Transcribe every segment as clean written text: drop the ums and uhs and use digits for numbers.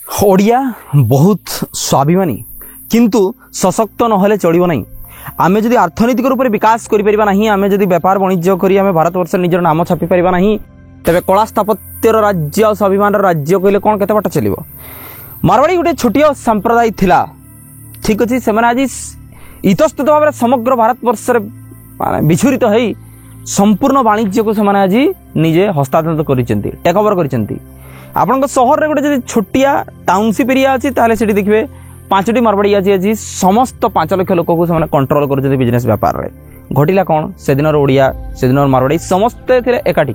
ओडिया बहुत स्वाभिमानी किंतु सशक्त नहले चढ़ो ना। आम जदि अर्थनैतिक रूप से विकास करें आम जदि व्यापार वाणिज्य करी आम भारतवर्ष निजर नाम छापी पार ना तेरे कला स्थापत्यर राज्य और स्वाभिमान राज्य कहले कौन केते बाट चलो। मारवाड़ी गोटे छोटिया संप्रदाय थिला ठीक अच्छे से आज इतस्तत भाव में समग्र भारतवर्ष विछुरित हो संपूर्ण वाणिज्य को से आज निजे हस्तांतर कर टेक ओवर कर आपण सहर में गोटे छोटिया टाउनशिप एरिया अच्छी ताले देखिए 5टी मारवाड़ी आज समस्त 5 लाख लोक को कंट्रोल कर बिजनेस व्यापार में घटिला कौन से दिन ओडिया से दिन मारवाड़ी समस्ते थे एकाठी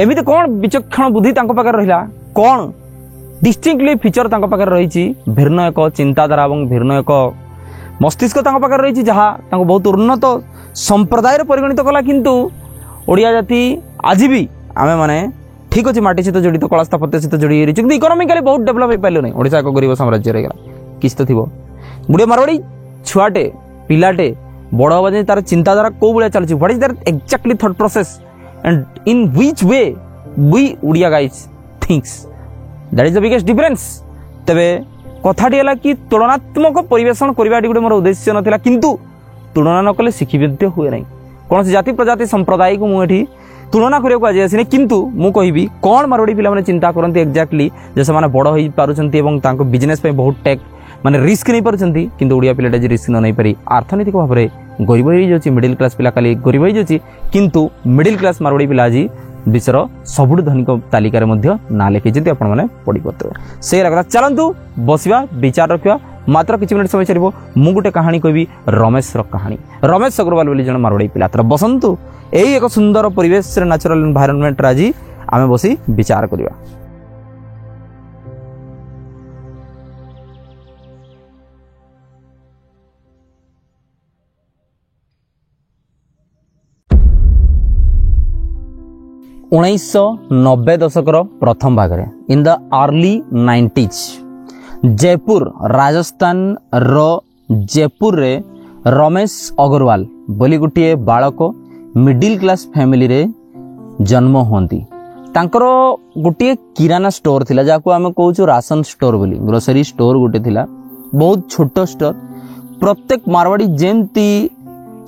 एमती कौन विचक्षण बुद्धि पाखे रहा कौन डिस्टिंक्टली फीचर पाखे रही भिन्न एक चिंताधारा और भिन्न एक मस्तिष्क पाखे रही जहाँ बहुत उन्नत संप्रदाय परिगणित कला किंतु ओडिया जाति आज भी आमे माने ठीक अच्छे माटी सहित जड़ित कला स्थापत्य सहित जोड़ी रही कि इकोनोमिकली बहुत डेभलप हो पारे ना। ओडिशा एक गरीब साम्राज्य रहा किस तो थी गुड़े मारवाड़ी छुआटे पिलाटे बड़ हवा जाए तार चिंताधारा कौ भाया चलती what is that exactly thought process and in which way we Odia guys thinks that is the biggest difference. तेरे कथाटी है कि तुलनात्मक परिवेशन करने गोटे मोर उद्देश्य नाला किंतु तुलना न कले शिखिबद्ध हुए ना कौन जाति प्रजाति संप्रदाय को मुझे तुलना करने को आज आसने किंतु मु कहि कौन मारवाड़ी पिला माने चिंता करते एक्जाक्टली जे से बड़ हो पार्टी बिजनेस बहुत टेक माने रिस्क नहीं पार्टी किंतु ओडिया पिलाटा रिस्क न नहीं पारी आर्थनैतिक भाव में गरीब हो जाऊँगी मिडिल क्लास पिला खाली गरीब हो जाऊँगी किंतु मिडिल क्लास मारवाड़ी पिला आज विश्वर सबुठ धनिक तालिकार ना लिखी आपण मैंने पढ़ी पारे से लगा। चलतु बसवा विचार रखा मात्र किसी मिनट समय चलो मु गोटे कहानी कहबी रमेश कहानी। रमेश अग्रवाल बोली जन मारवाड़ी पिला तर बसंतु यही एक सुंदर परिवेश नेचुरल एनवायरनमेंट आज आम बसी विचार करवा। उन्नीस 90 दशकर प्रथम भाग in the early 90s Jaipur Rajasthan रो जयपुर रे रमेश अग्रवाल बोली गोटे बालक मिडिल क्लास फैमिली रे जन्म होती तांकर गोटे किराना स्टोर थिला जाको आमे कहूछु राशन स्टोर बोली ग्रोसरी स्टोर गोटे थिला बहुत छोट स्टोर। प्रत्येक मारवाड़ी जेमती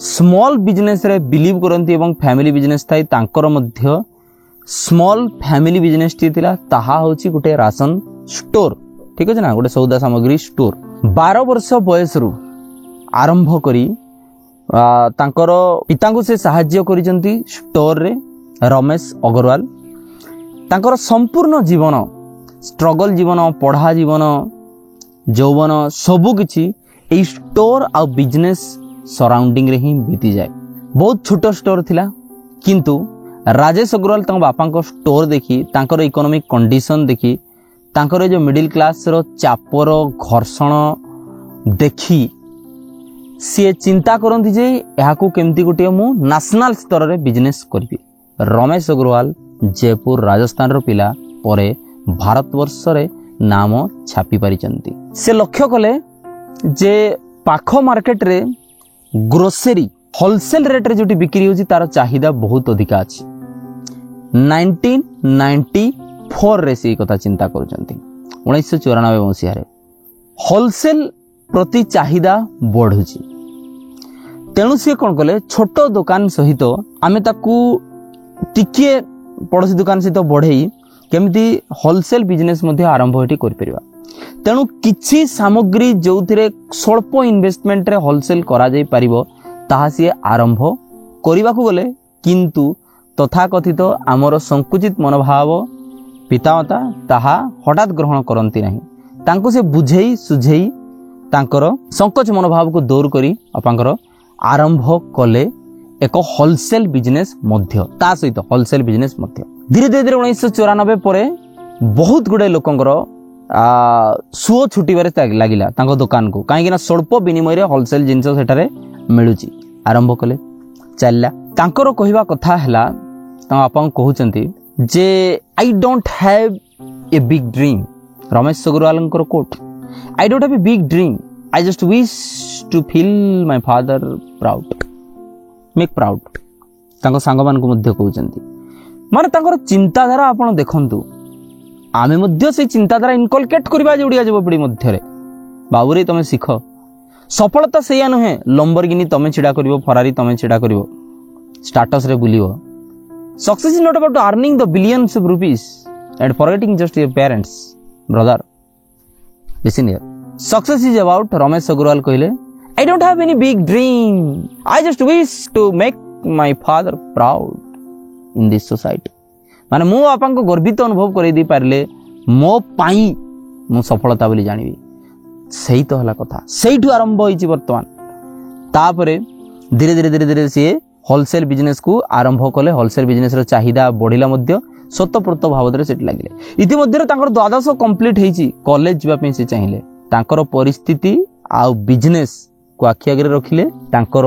स्मॉल बिजनेस रे बिलीव करंती एवं फैमिली बिजनेस थाई तांकर मध्य स्मॉल फैमिली बिजनेस टी थिला ताहा होची गोटे राशन स्टोर ठीक अच्छे ना गोटे सौदा सामग्री स्टोर। 12 वर्ष बयस रु आरंभ करी तांकर पिता को से साहाय्य करिसेंती स्टोर रे रमेश अग्रवाल तांकर संपूर्ण जीवन स्ट्रगल जीवन पढ़ा जीवन यौवन सबु किछि एई स्टोर आ बिजनेस सराउंडिंग रे ही बीती जाए। बहुत छोट स्टोर थिला किंतु राजेश अग्रवाल तांको बापा स्टोर देखी तांकर इकोनॉमिक कंडीशन देखी तांकर जो मिडिल क्लास रो चापर घर्षण देखी सी चिंता करती जे यहाँ केमती गोटे मु नेशनल स्तर रे बिजनेस करी। रमेश अग्रवाल जयपुर राजस्थान रो पिला परे भारतवर्ष रे नाम छापी पारिचंती। से लक्ष्य कले जे पाख मार्केट रे ग्रोसरी होलसेल रेट रे जोटी बिक्री होची तार चाहिदा बहुत अधिक अछि। 1994 रे से कथा चिंता करूचंती 1994 मसीह रे होलसेल प्रति चाहिदा बढ़ुची तेणु सी कौन कले छोट दुकान सहित आमे ताकू टिके पड़ोसी दुकान सहित बढ़ई केमती होलसेल बिजनेस मध्य आरंभ हेटी करि परिबा। तेणु किछि सामग्री जो थिरे स्वल्प इन्वेस्टमेंट रे होलसेल करा जाई परिबो ताहा सी आरंभ करबा को गले किंतु तथाकथित आमर संकुचित मनोभाव पितामाता ताहा हठात ग्रहण करती नहीं तांको से बुझेई सुझेई तांकर संकोच मनोभाव को दूर करी अपांकर आरंभ कले एक होलसेल बिजनेस मध्य ता सहित होलसेल बिजनेस मध्य धीरे धीरे 1994 परे बहुत गुडे लोकंकर सुओ छुटीबारे लागिला तांको दुकान को काहेकि ना स्वल्प विनिमय रे होलसेल जिंस सेटारे मिलुची आरंभ कले चलला। तांकर कहिबा कथा हला ता आपन कहउचंती जे I don't have a big dream. Ramesh अग्रवालंकर quote I don't have a big dream I just wish to feel my father proud make proud. तांको सांग मान को मध्य कहउचंती माने तांकर चिंताधारा आपण देखंतु आमे मध्य से चिंताधारा इनकलकेट करबा जे ओडिया युवपीढ़ी मध्य रे बाबूरे तमे शिख सफलता सेया नुहे लंबरगिनी तमे छिड़ा करिवो फरारी तमे छिड़ा करिवो स्टेटस रे बुलिवो success is not about earning the billions of rupees and forgetting just your parents brother listen here success is about Ramesh Agrawal कहले I don't have any big dream. I just wish to make my father proud in this society. माने मो बापा को गर्वित अनुभव करे दी पारले मो पाई मो सफलता बोली जानिबी सही तो हला कथा सहीठु आरंभ होईची वर्तमान तापरे धीरे धीरे धीरे धीरे से होलसेल बिजनेस को आरंभ कले होलसेल बिजनेस रो चाहिदा बढ़िला मध्य स्वतःप्रत भावरे सेट लागिले इति मध्य तांकर द्वादश कंप्लीट हेची कॉलेज जिबा पे से चाहिले तांकर परिस्थिति आ बिजनेस को आखि आगे रखिले तांकर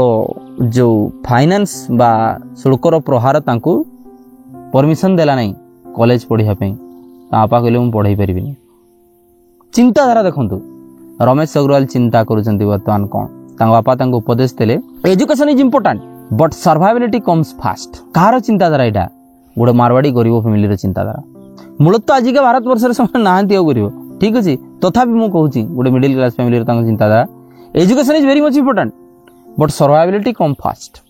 जो फाइनेंस बा शुल्कर प्रहार तांको परमिशन देला नहीं कॉलेज पढ़िया पे आपा कहले मु पढ़ाई परिबिनी चिंताधारा देखंतु रमेश अग्रवाल चिंता करूचंती वर्तमान कोन तांग बापा तांको उपदेश देले education is important but survivality comes fast कार चिंताधारा एटा गोटे मारवाड़ी गरीब फैमिली रो चिंताधारा मूलत तो आजिका भारत वर्ष रे समय नाहंती हो गरीब ठीक अछि तथापि मु कहूची गोटे मिडिल क्लास फैमिली रो तांको चिंताधारा education is very much important but survivality come fast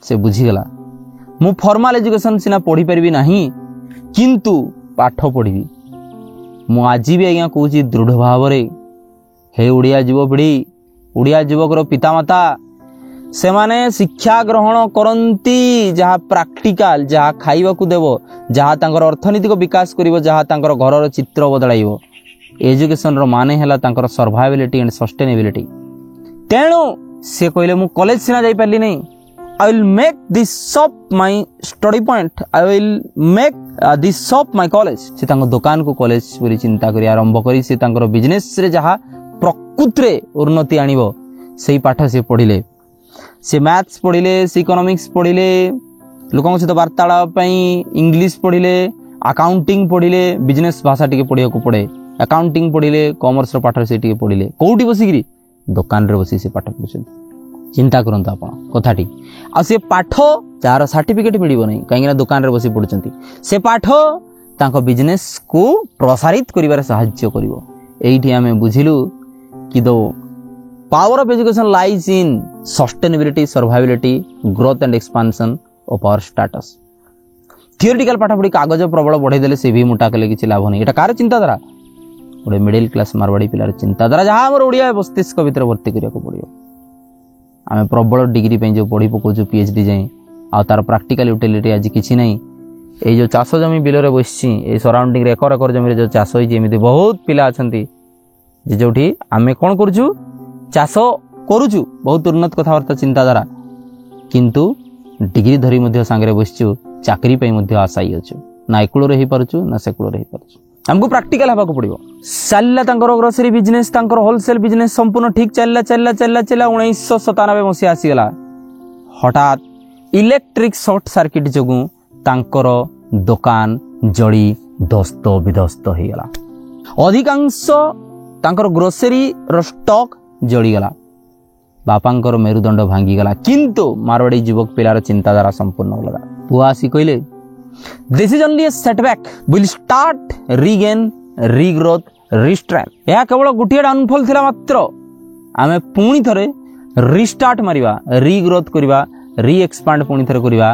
से बुझीगला मु फॉर्मल एजुकेशन सिना पढ़ी परिबी नहीं किंतु पाठ पढ़ी मु आज भी आज्ञा कहूची दृढ़ भाव रे हे ओडिया युवपीढ़ी ओडिया युवक रो पितामाता से माने शिक्षा ग्रहण करंती जहा प्रैक्टिकल जहा खाइबा को देबो जहा तांकर अर्थनीतिक विकास करिवो जहा तांकर घर रो चित्र बदलाइबो एजुकेशन रो माने हैला तांकर सर्वाइवलिटी एंड सस्टेनेबिलिटी तेणु से कहले मु कॉलेज सिना जाई पारली नहीं I will make this shop my study point I will make this shop my college से तांको दुकान को कॉलेज पूरी चिंता करी आरंभ करी से तांकर बिजनेस रे जहा प्रकृत रे उन्नति आनिबो सेही पाठ से पढिले से मैथ्स पढिले से इकोनॉमिक्स पढिले लोकन सहित वार्तालाप पई इंग्लिश पढिले अकाउंटिंग पढिले बिजनेस भाषा टिके पढिया को पड़े अकाउंटिंग पढिले कॉमर्स रो पाठ से टिके पढिले कोउटी बसिगिरी दुकान रे बसी से पाठ पढुछन चिंता करंता आपण कथाटी आ से पाठ जार सर्टिफिकेट मिलिबो नै काहेना दुकान रे बसी पढुचंती से पाठ तांको बिजनेस को प्रसारित करिवार सहाय्य करिवो एइठी हमें बुझिलु कि दो power of education lies in sustainability survivality growth and expansion of our status theoretical पाठ पढी कागज प्रबल बढ़ाई देले से भी मोटा कले किछि लाभ नै एटा कार चिंताधारा गोटे मिडिल क्लास मारवाड़ी पिलार चिंताधारा जहाँ आम ओडिया मस्तिष्क भितर भर्ती करिया को पड़ियो आमे प्रबल डिग्री पे जो पढ़ी पकोछु पीएचडी जाए आ तार प्रैक्टिकल यूटिलिटी आज किछि नै ए जो चाष जमी बिल रे बसछि ए सराउंडिंग रे एकर एकर जमी रे जो चाष होई एमिति बहुत पिला अछंती जे जोठी आमे कोन करछु चाष करूछु बहुत उन्नत कथावार्ता चिंताधारा किंतु डिग्री धरी मध्ये सांगरे बसछु चाकरी पे मध्ये आशाई अछु ना एकुळ रे ही परछु ना सेकुळ रे ही परछु हमको प्रैक्टिकल हवा को पड़िबो चलला तांकर ग्रोसरी बिजनेस तांकर होलसेल बिजनेस संपूर्ण ठीक चलला 1997 मसिया आसी गला हठात इलेक्ट्रिक शॉर्ट सर्किट जगु तांकर दुकान जड़ी दस्त विध्वस्त हो गला अधिकांश तांकर ग्रोसरी रो स्टॉक जड़ी गला बापांकर मेरुदंड भांगी गला किंतु मारवाड़ी युवक पिलार चिंताधारा संपूर्ण अलग पुआ आसी कहले this is only a setback will start regain regrowth restrength यह केवल गोटे डाउनफॉल थिला मात्र आमे पुणी थरे रिस्टार्ट मारिबा रीग्रोथ करिबा री एक्सपांड पुणी थरे करिबा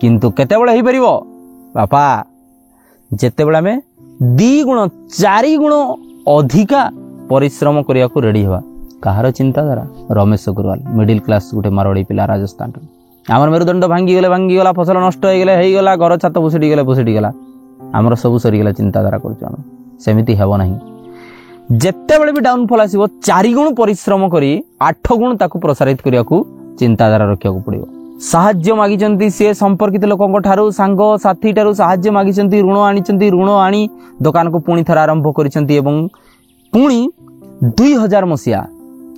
किंतु केते बेले हे परिबो बापा जेते बेले आमे 2 गुण 4 गुण अधिका परिश्रम करिया को रेडी हवा कहार चिंताधारा रमेश अग्रवाल मिडिल क्लास गोटे मारवाड़ी पिला राजस्थान आमर मेरुदंड भांगी गला फसल नष्ट हो गला घर छात भुसुड़ी गला आमर सब सरी गला चिंताधारा करछन सेमिति हेबो नाही जेते बेले भी डाउनफॉल आसीबो 4 गुण परिश्रम करी 8 गुण ताकू प्रसारित करिया को चिंताधारा रखिया को पड़िबो साहाय्य मागिचंती से संपर्कित लोकन ठारू सांग साथी ठारू साहाय्य मागिचंती ऋण आनी दुकान को पुणी थरा आरंभ करिसंती एवं पुणी 2000 मसिया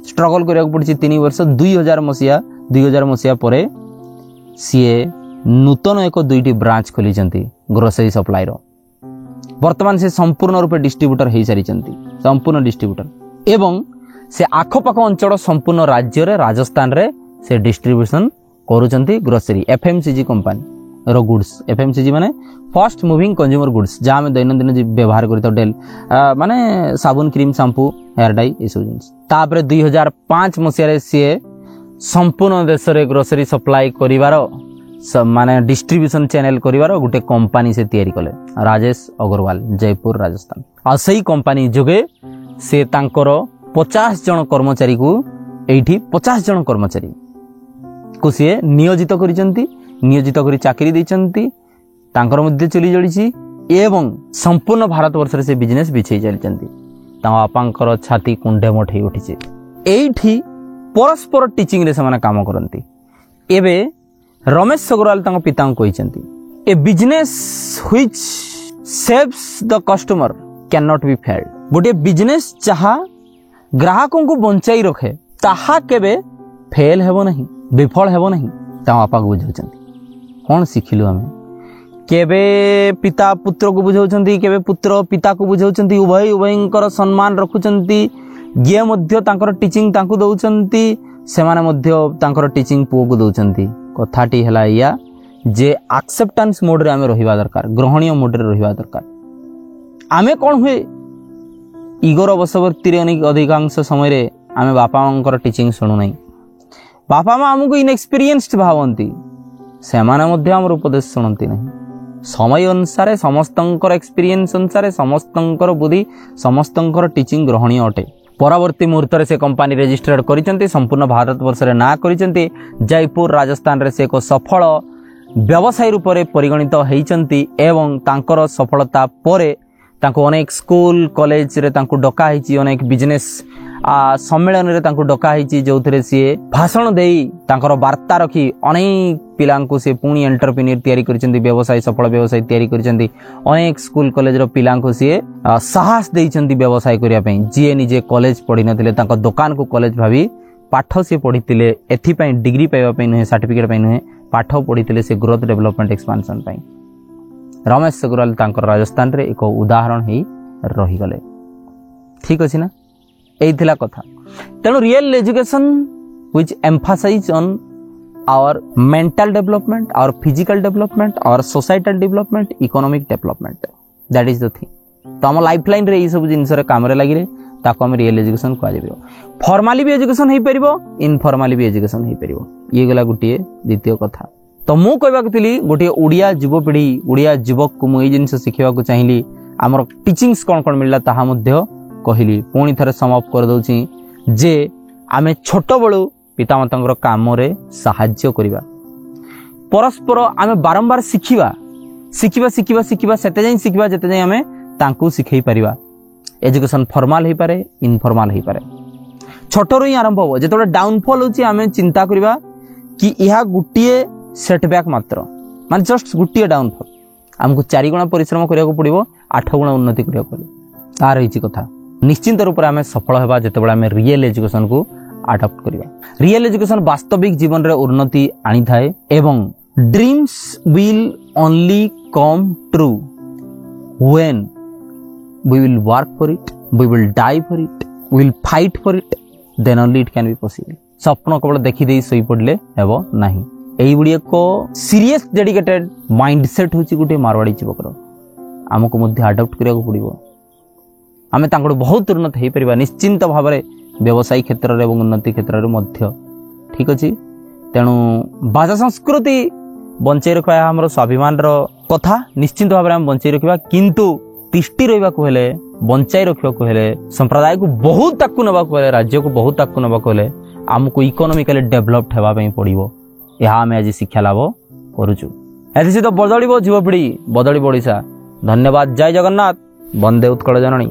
स्ट्रगल करिया को पड़छि 3 वर्ष 2000 मसिया परे सीए नूतन एक 2टी ब्रांच खोली ग्रोसरी सप्लाई रो वर्तमान से संपूर्ण रूपे डिस्ट्रीब्यूटर हो सारी संपूर्ण डिस्ट्रीब्यूटर एवं से आखपाख अंचल संपूर्ण राज्य रे राजस्थान रे से डिस्ट्रीब्यूशन करूचंती ग्रोसरी एफएमसीजी कंपनी रो गुड्स एफएमसीजी माने फास्ट मूविंग कंज्यूमर गुड्स जहाँ आम दैनंदिन व्यवहार करता डेल माने साबुन क्रीम शैम्पू हेयर डाई ये सब जिनिस तापर 2005 मसीह सी संपूर्ण देश में ग्रोसरी सप्लाई करिवार माने डिस्ट्रीब्यूशन चैनल करिवार गोटे कंपनी से तैयारी कले राजेश अग्रवाल जयपुर राजस्थान आ सही कंपनी जोगे से तांकर 50 जन कर्मचारी को एठी 50 जन कर्मचारी को सी नियोजित करिसंती नियोजित करी चाकरी दैचंती तांकर मध्य चली जड़ीची एवं संपूर्ण भारत वर्ष से बिजनेस बिछई चलचंती ता बापांकर छाती कुंडे मोठे उठिचे एठी परस्पर टीचिंग रे समाना काम करंती एबे रमेश अग्रवाल तांको पिता को कहिसंती a business which saves the customer can not be failed गोटे बिजनेस जहा ग्राहकों को बंचाई रखे ताहा केबे फेल हेबो नहीं विफल हेबो नहीं ता बापा को बुझाउचंती कौन शिखिलु आम केबे पिता पुत्र को बुझाउचंती केबे पुत्र पिता को बुझाउचंती उभय उभयंकर सम्मान रखुचंती गे मध्य तांकर टीचिंग तांको दउचंती सेमाने मध्य तांकर टीचिंग पुओ को दउचंती कथाटी हला या जे एक्सेप्टेंस मोड रे आमे रहिबा दरकार ग्रहणीय मोड रे रहिबा दरकार आमे कोन हुए इगोर बसवर्ती रे अधिकांश समय रे आमे बापा मांकर टीचिंग सुनु नहीं बापा माँ आमको इनएक्सपीरियंस्ड भावती सेमाने मध्य आमर उपदेश शुणती नहीं समय अनुसार समस्तंकर एक्सपीरियंस अनुसार समस्तंकर बुद्धि समस्तंकर टीचिंग ग्रहणीय अटे परवर्ती मुहूर्त से कंपनी रजिस्टर्ड करिसेंती संपूर्ण भारत वर्ष रे ना करिसेंती जयपुर राजस्थान रे से एक सफल व्यवसायी रूप में परिगणित होइचंती एवं तांकर सफलता परे तांको अनेक स्कूल कॉलेज रे तांको डका हिची अनेक बिजनेस सम्मेलन रे तांको डका हिची जोथरे सी भाषण देई तांकर वार्ता रखी अनेक पिलांको से पुणी एंटरप्रेन्योर तैयारी करिसेंती व्यवसाय सफल व्यवसाय तैयारी करिसेंती अनेक स्कूल कॉलेज रो पिलांको से साहस देइचंती व्यवसाय करिया पई जे निजे कॉलेज पढी नथिले तांको दुकान को कॉलेज भाबी पाठ से पढितिले एथि पई डिग्री पाइबा पई नहे सर्टिफिकेट पई नहे पाठ पढितिले से ग्रोथ डेवलपमेंट एक्सपेंशन पई रमेश अग्रवाल तांकर राजस्थान रे एक उदाहरण ही रही गले ठीक अछि ना एई थिला कथा तेणु real education which emphasize on our mental development our physical development our societal development economic development that is the thing तो हम लाइफलाइन रे ई सब जिंस रे काम रे लागि रे ताको हम रियल एजुकेशन कह जेबो फॉर्मली भी एजुकेशन हे परिबो इनफॉर्मली भी एजुकेशन हे परिबो ये गला गुटिए द्वितीय कथा तो मु कहबा कथली गोटे ओडिया युवपीढ़ी ओडिया युवक को मु ए जिंस सिखिबा को चाहिली हमर टीचिंग्स कोन कोन मिलला ताहा मध्य कहली पुणी थरे समाप्त कर दउची जे आमे छोट बळु पितामातांकर काम रे सहाय्य करिबा परस्पर आमे बारंबार सिखिबा सिखिबा सिखिबा सिखिबा सेते जाई सिखिबा जते जाई आमे तांकू सिखै परिबा एजुकेशन फॉर्मल हे पारे इनफॉर्मल हे पारे छोटरो ही आरंभ हो जेतोले डाउनफॉल होची आमे चिंता करिबा कि इहा गुटिए सेटबैक मात्र माने जस्ट गुटिए डाउनफॉल हमको 4 गुणा परिश्रम करिया पड़िबो 8 गुणा उन्नति करिया पड़े तार हिची कथा निश्चिंत रूप में सफल होगा जितेबाला आम रियल एजुकेशन को अडॉप्ट करिबा रियल एजुकेशन वास्तविक जीवन रे उन्नति आनी थाए एवं dreams will only come true when we will work for it we will die for it we will fight for it then only it can be possible स्वप्न केवल देखि देई सोई पड़ले हेबो नाही एई गुडी को सीरियस डेडिकेटेड माइंडसेट होची गुटे मारवाड़ी युवकर हमको मध्य अडॉप्ट करिया को पड़िबो आमे तांको बहुत उन्नत हो पार निश्चिंत भाव में व्यवसायी क्षेत्र में उन्नति क्षेत्र में ठीक अच्छे तेणु भाषा संस्कृति बंचाई रखा आम स्वाभिमान कथा निश्चिंत भाव में बंचाई रखा किंतु तिष्टि रहा बंचाई रखा संप्रदाय को बहुत आगू ना राज्य को बहुत आगू ना आमको इकोनॉमिकली डेवलप्ड होगापी पड़ो यह आम आज शिक्षा लाभ करुचु एथि तो बदल युवपीढ़ी बदल ओडिशा धन्यवाद जय जगन्नाथ वंदे उत्कल जननी।